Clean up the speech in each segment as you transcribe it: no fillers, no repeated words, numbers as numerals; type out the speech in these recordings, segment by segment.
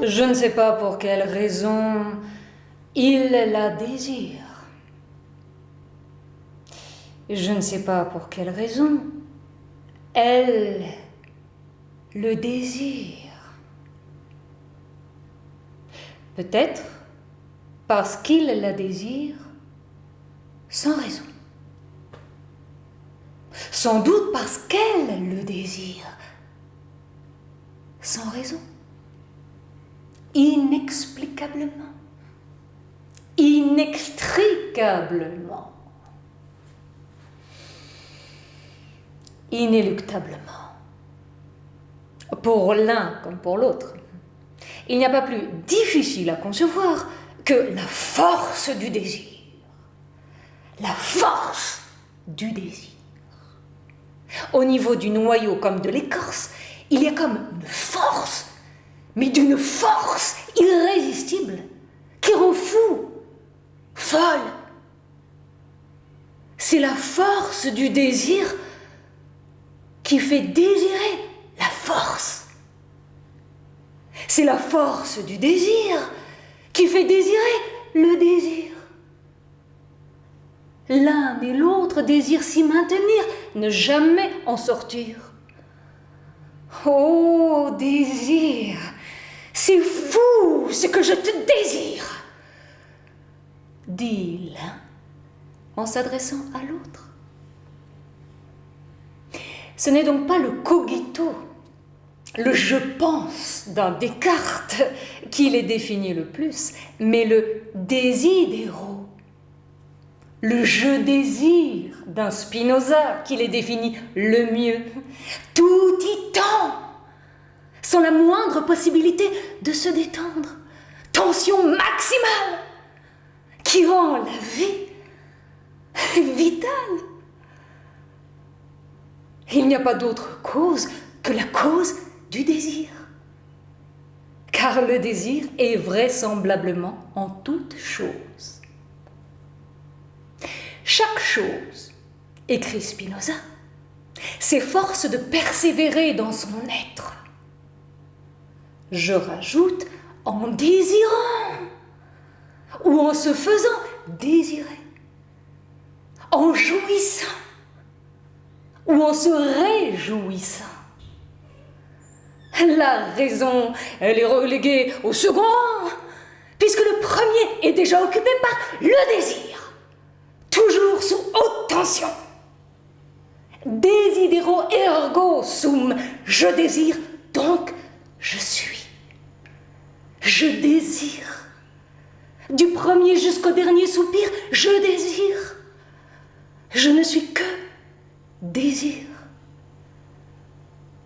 Je ne sais pas pour quelle raison il la désire. Je ne sais pas pour quelle raison elle le désire. Peut-être parce qu'il la désire sans raison. Sans doute parce qu'elle le désire sans raison. Inexplicablement. Inextricablement. Inéluctablement. Pour l'un comme pour l'autre. Il n'y a pas plus difficile à concevoir que la force du désir. La force du désir. Au niveau du noyau comme de l'écorce, il y a comme une force, mais d'une force irrésistible, qui rend fou, folle. C'est la force du désir qui fait désirer la force. C'est la force du désir qui fait désirer le désir. L'un et l'autre désirent s'y maintenir, ne jamais en sortir. Oh, désir, c'est fou ce que je te désire, dit l'un en s'adressant à l'autre. Ce n'est donc pas le cogito, le je pense d'un Descartes qui les définit le plus, mais le desidero, le je désire d'un Spinoza qui les définit le mieux. Tout y tend, sans la moindre possibilité de se détendre. Tension maximale qui rend la vie vitale. Il n'y a pas d'autre cause que la cause du désir. Car le désir est vraisemblablement en toute chose. Chaque chose, écrit Spinoza, s'efforce de persévérer dans son être. Je rajoute en désirant ou en se faisant désirer, en jouissant ou en se réjouissant. La raison, elle est reléguée au second rang, puisque le premier est déjà occupé par le désir, toujours sous haute tension. Desidero ergo sum, je désire, donc je suis. Je désire. Du premier jusqu'au dernier soupir, je désire. Je ne suis que désir,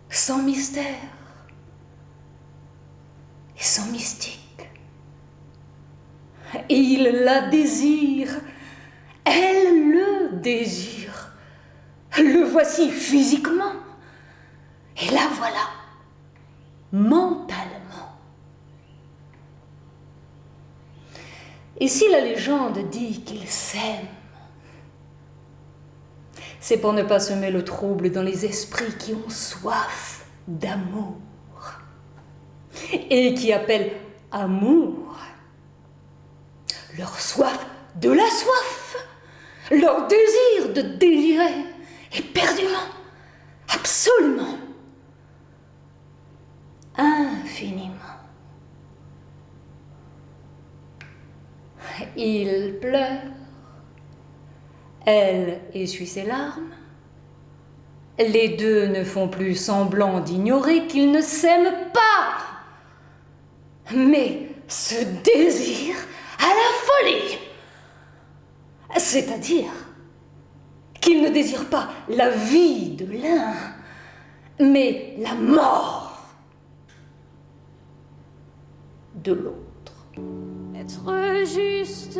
sans mystère et sans mystique. Il la désire, elle le désire. Le voici physiquement, et la voilà mentalement. Et si la légende dit qu'ils s'aiment, c'est pour ne pas semer le trouble dans les esprits qui ont soif d'amour et qui appellent amour leur soif de la soif, leur désir de désirer éperdument, absolument, infiniment. Il pleure, elle essuie ses larmes. Les deux ne font plus semblant d'ignorer qu'ils ne s'aiment pas, mais se désirent à la folie. C'est-à-dire qu'ils ne désirent pas la vie de l'un, mais la mort de l'autre. Être juste